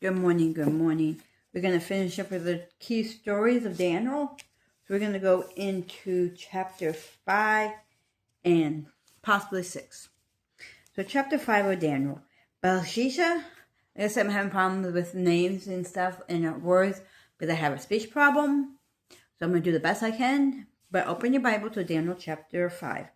Good morning, good morning. We're going to finish up with the key stories of Daniel. So we're going to go into chapter 5 and possibly 6. So chapter 5 of Daniel. Belshazzar, I guess I'm having problems with names and stuff and words because I have a speech problem. So I'm going to do the best I can. But open your Bible to Daniel chapter 5.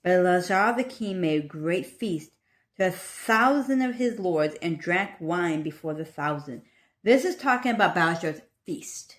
Belshazzar the king made a great feast to 1,000 of his lords and drank wine before the 1,000. This is talking about Belshazzar's feast.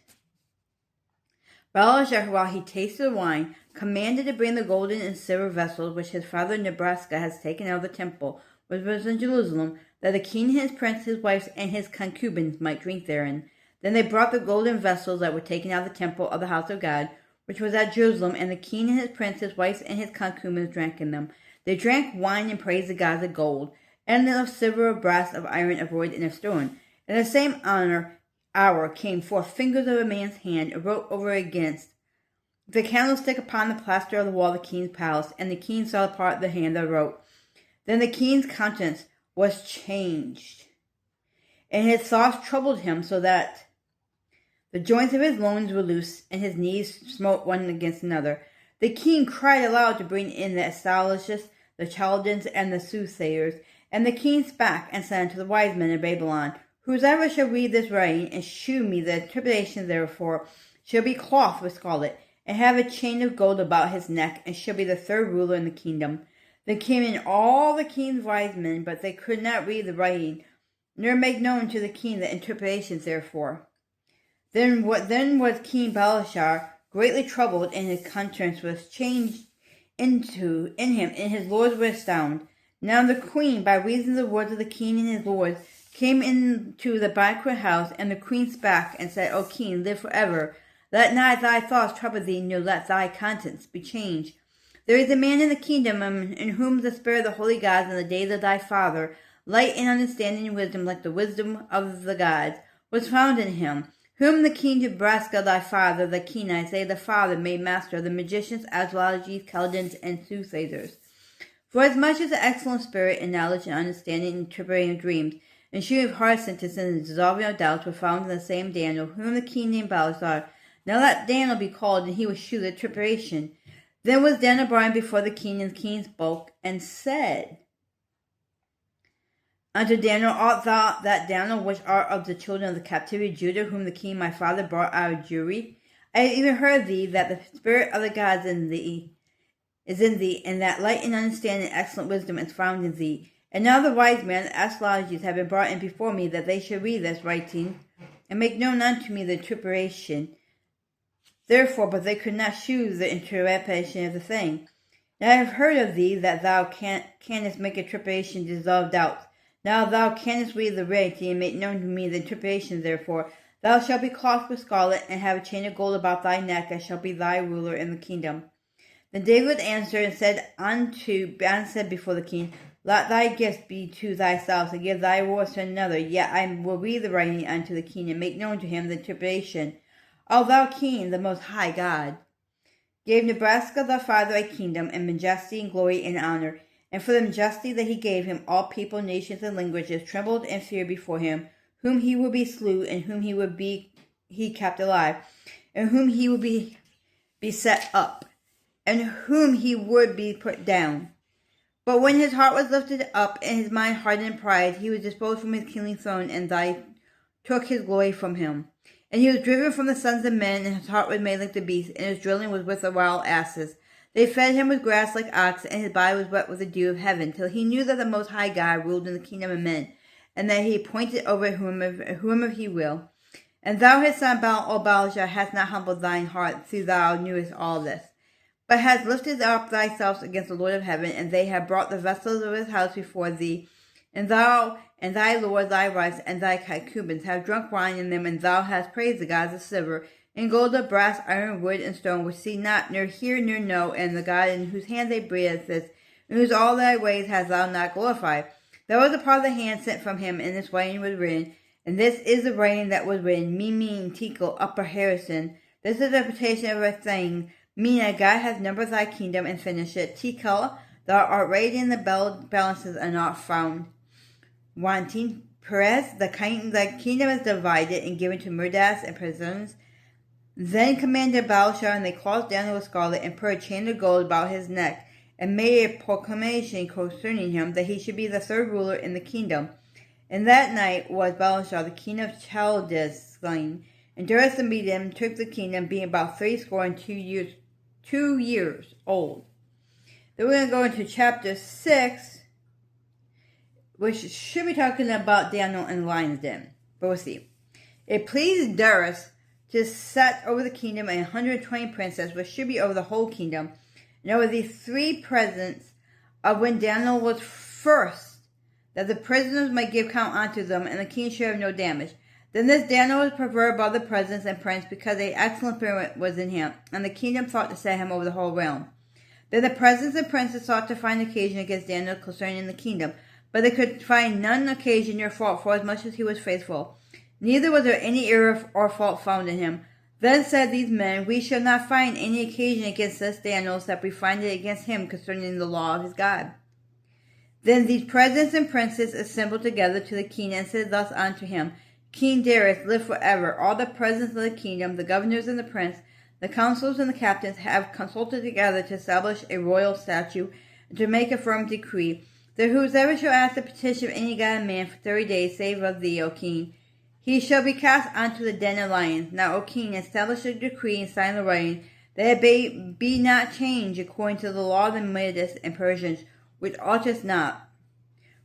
Belshazzar, while he tasted the wine, commanded to bring the golden and silver vessels which his father Nebraska has taken out of the temple, which was in Jerusalem, that the king, his prince, his wives, and his concubines might drink therein. Then they brought the golden vessels that were taken out of the temple of the house of God, which was at Jerusalem, and the king and his prince, his wives, and his concubines drank in them. They drank wine and praised the gods of gold, and of silver, of brass, of iron, of wood, and of stone. In the same hour came forth fingers of a man's hand, and wrote over against the candlestick upon the plaster of the wall of the king's palace, and the king saw the part of the hand that wrote. Then the king's countenance was changed, and his thoughts troubled him, so that the joints of his loins were loose, and his knees smote one against another. The king cried aloud to bring in the astrologers, the Chaldeans, and the soothsayers. And the king spake and said unto the wise men of Babylon, Whosoever shall read this writing, and shew me the interpretation therefore, shall be clothed with scarlet, and have a chain of gold about his neck, and shall be the third ruler in the kingdom. Then came in all the king's wise men, but they could not read the writing, nor make known to the king the interpretations therefore. Then was King Belshazzar greatly troubled, and his countenance was changed in him, and his lords were astounded. Now the queen, by reason of the words of the king and his lords, came into the banquet house, and the queen spake and said, O king, live forever. Let not thy thoughts trouble thee, nor let thy countenance be changed. There is a man in the kingdom in whom the spirit of the holy gods in the days of thy father, light and understanding and wisdom like the wisdom of the gods, was found in him, whom the king Nebraska thy father, the Kenites, they the father, made master of the magicians, astrologers, Chaldeans, and soothsayers. For as much as the excellent spirit and knowledge and understanding and interpreting of dreams, and shewing of hard sentences and dissolving of doubts were found in the same Daniel, whom the king named Belshazzar. Now let Daniel be called, and he will shew the interpretation. Then was Daniel brought before the king, and the king spoke and said unto Daniel, Art thou that Daniel which art of the children of the captivity of Judah, whom the king my father brought out of Jewry? I have even heard thee that the spirit of the gods is in thee, and that light and understanding and excellent wisdom is found in thee. And now the wise men, the astrologers, have been brought in before me, that they should read this writing, and make known unto me the interpretation. Therefore, but they could not shew the interpretation of the thing. And I have heard of thee that thou canst make interpretation to dissolve doubts. Now thou canst read the writing, and make known to me the interpretation therefore. Thou shalt be clothed with scarlet, and have a chain of gold about thy neck, and shalt be thy ruler in the kingdom. Then David answered and said before the king, Let thy gifts be to thyself, and give thy rewards to another. Yet I will read the writing unto the king, and make known to him the interpretation. O thou king, the most high God, gave Nebraska thy father a kingdom, and majesty, and glory, and honor. And for the majesty that he gave him, all people, nations, and languages trembled and feared before him, whom he would be slew, and whom he kept alive, and whom he would be set up, and whom he would be put down. But when his heart was lifted up, and his mind hardened in pride, he was disposed from his kingly throne, and thy took his glory from him. And he was driven from the sons of men, and his heart was made like the beast, and his drilling was with the wild asses. They fed him with grass like ox, and his body was wet with the dew of heaven, till he knew that the Most High God ruled in the kingdom of men, and that he appointed over whomever he will. And thou, his son Belshazzar, hast not humbled thine heart, through thou knewest all this, but hast lifted up thyself against the Lord of heaven, and they have brought the vessels of his house before thee, and thou and thy lord, thy wives, and thy concubines have drunk wine in them, and thou hast praised the gods of silver, and gold, of brass, iron, wood, and stone, which see not, nor hear, nor know, and the God in whose hand they breathe this, in whose all thy ways hast thou not glorified. There was a part of the hand sent from him, and this writing was written, and this is the writing that was written, Mene, Tekel, Upper Harrison. This is the interpretation of a thing. Mene, God hath numbered thy kingdom and finished it. Tekel, thou art weighed in the balances and not found. wanting. Perez, the kingdom is divided and given to Murdas and Persians. Then commanded Belshazzar, and they clothed Daniel with scarlet and put a chain of gold about his neck, and made a proclamation concerning him that he should be the third ruler in the kingdom. And that night was Belshazzar, the king of Chaldees, slain. And Darius the Median took the kingdom, being about 62 years old. Then we're going to go into chapter 6, which should be talking about Daniel and the lion's den. But we'll see. It pleased Darius to set over the kingdom 120 princes, which should be over the whole kingdom, and over the 3 presents of when Daniel was first, that the prisoners might give count unto them, and the king should have no damage. Then this Daniel was preferred above the presents and prince, because an excellent spirit was in him, and the kingdom thought to set him over the whole realm. Then the presents and princes sought to find occasion against Daniel concerning the kingdom, but they could find none occasion or fault, for as much as he was faithful. Neither was there any error or fault found in him. Then said these men, We shall not find any occasion against this Daniel, except we find it against him concerning the law of his God. Then these presents and princes assembled together to the king, and said thus unto him, King Darius, live forever. All the presents of the kingdom, the governors and the prince, the councils and the captains have consulted together to establish a royal statute, and to make a firm decree, that whosoever shall ask the petition of any god and man for 30 days, save of thee, O king, he shall be cast unto the den of lions. Now, O king, establish a decree and sign the writing, that it be not changed according to the law of the Medes and Persians, which altereth not.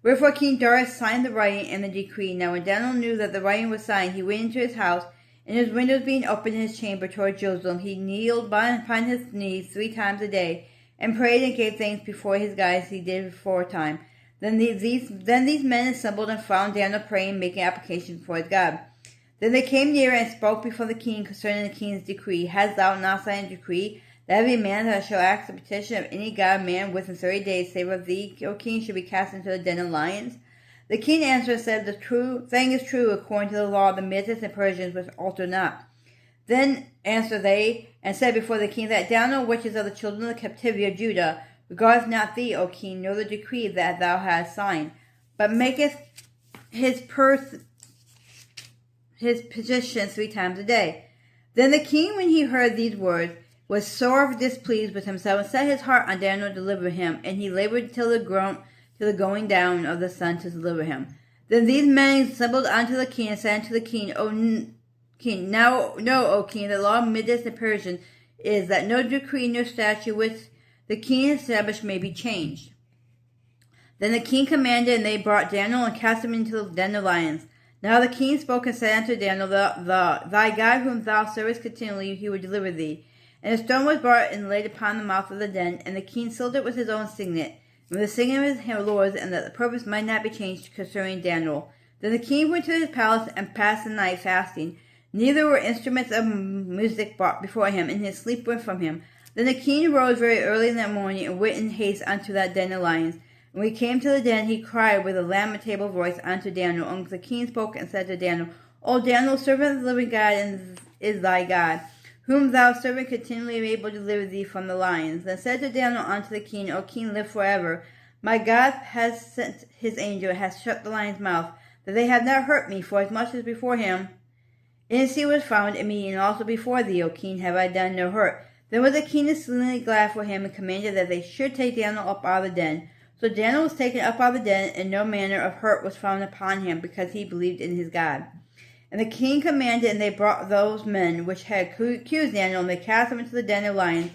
Wherefore King Darius signed the writing and the decree. Now when Daniel knew that the writing was signed, he went into his house, and his windows being open in his chamber toward Jerusalem, he kneeled upon his knees 3 times a day, and prayed and gave thanks before his God as he did aforetime. Then these men assembled and found Daniel praying, making application before his God. Then they came near and spoke before the king concerning the king's decree. Hast thou not signed a decree that every man that shall ask the petition of any god man within 30 days, save of thee, O king, should be cast into the den of lions? The king answered and said, The true thing is true according to the law of the Medes and Persians, which alter not. Then answered they and said before the king, that Daniel, which is of the children of the captivity of Judah, regardeth not thee, O king, nor the decree that thou hast signed, but maketh his petition 3 times a day. Then the king, when he heard these words, was sore displeased with himself, and set his heart on Daniel to deliver him, and he labored till the going down of the sun to deliver him. Then these men assembled unto the king, and said unto the king, O king, now know, O king, the law of Medes and Persians is that no decree nor statute which the king established may be changed. Then the king commanded, and they brought Daniel and cast him into the den of lions. Now the king spoke and said unto Daniel, Thy God whom thou servest continually, he will deliver thee. And a stone was brought and laid upon the mouth of the den, and the king sealed it with his own signet, and with the signet of his lords, and that the purpose might not be changed concerning Daniel. Then the king went to his palace and passed the night fasting. Neither were instruments of music brought before him, and his sleep went from him. Then the king arose very early in that morning, and went in haste unto that den of lions. And when he came to the den, he cried with a lamentable voice unto Daniel. And the king spoke and said to Daniel, O Daniel, servant of the living God, and is thy God, whom thou servant continually able to deliver thee from the lions. Then said to Daniel unto the king, O king, live forever. My God has sent his angel, and has shut the lions' mouth, that they have not hurt me, for as much as before him innocency was found in me, and also before thee, O king, have I done no hurt. Then was the king exceedingly glad for him, and commanded that they should take Daniel up out of the den. So Daniel was taken up out of the den, and no manner of hurt was found upon him, because he believed in his God. And the king commanded, and they brought those men which had accused Daniel, and they cast them into the den of lions,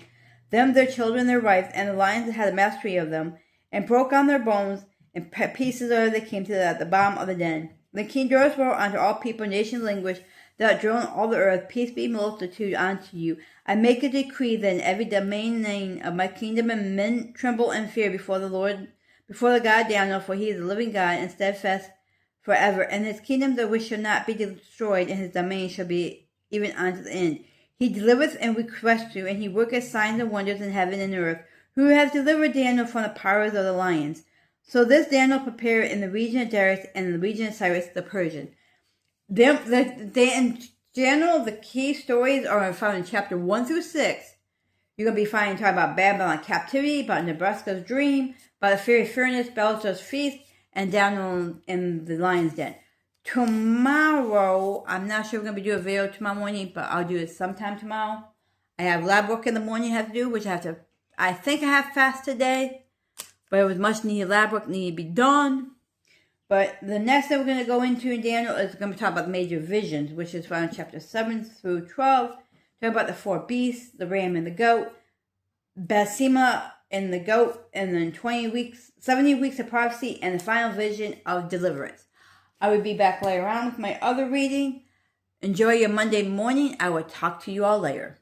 them, their children, their wives, and the lions that had the mastery of them, and broke on their bones, and pieces of they came to the bottom of the den. The king Darius wrote unto all people, nations, language, that drone all the earth, peace be multitude unto you. I make a decree that in every domain of my kingdom, and men tremble and fear before the Lord, before the God Daniel, for he is a living God, and steadfast forever. And his kingdom that which shall not be destroyed, and his domain shall be even unto the end. He delivereth and rescueth, and he worketh signs and wonders in heaven and earth, who has delivered Daniel from the powers of the lions. So this Daniel prepared in the region of Darius and in the region of Cyrus the Persian. In general, the key stories are found in chapter 1 through 6. You're going to be talking about Babylon captivity, about Nebraska's dream, about the fairy furnace, Belshazzar's feast, and Daniel in the lion's den. Tomorrow, I'm not sure we're going to be doing a video tomorrow morning, but I'll do it sometime tomorrow. I have lab work in the morning I have to do, which I think I have fast today, but it was much needed lab work needed to be done. But the next thing we're going to go into in Daniel is going to talk about the major visions, which is found in chapter 7 through 12. Talk about the 4 beasts, the ram and the goat, Basima and the goat, and then 70 weeks of prophecy, and the final vision of deliverance. I will be back later on with my other reading. Enjoy your Monday morning. I will talk to you all later.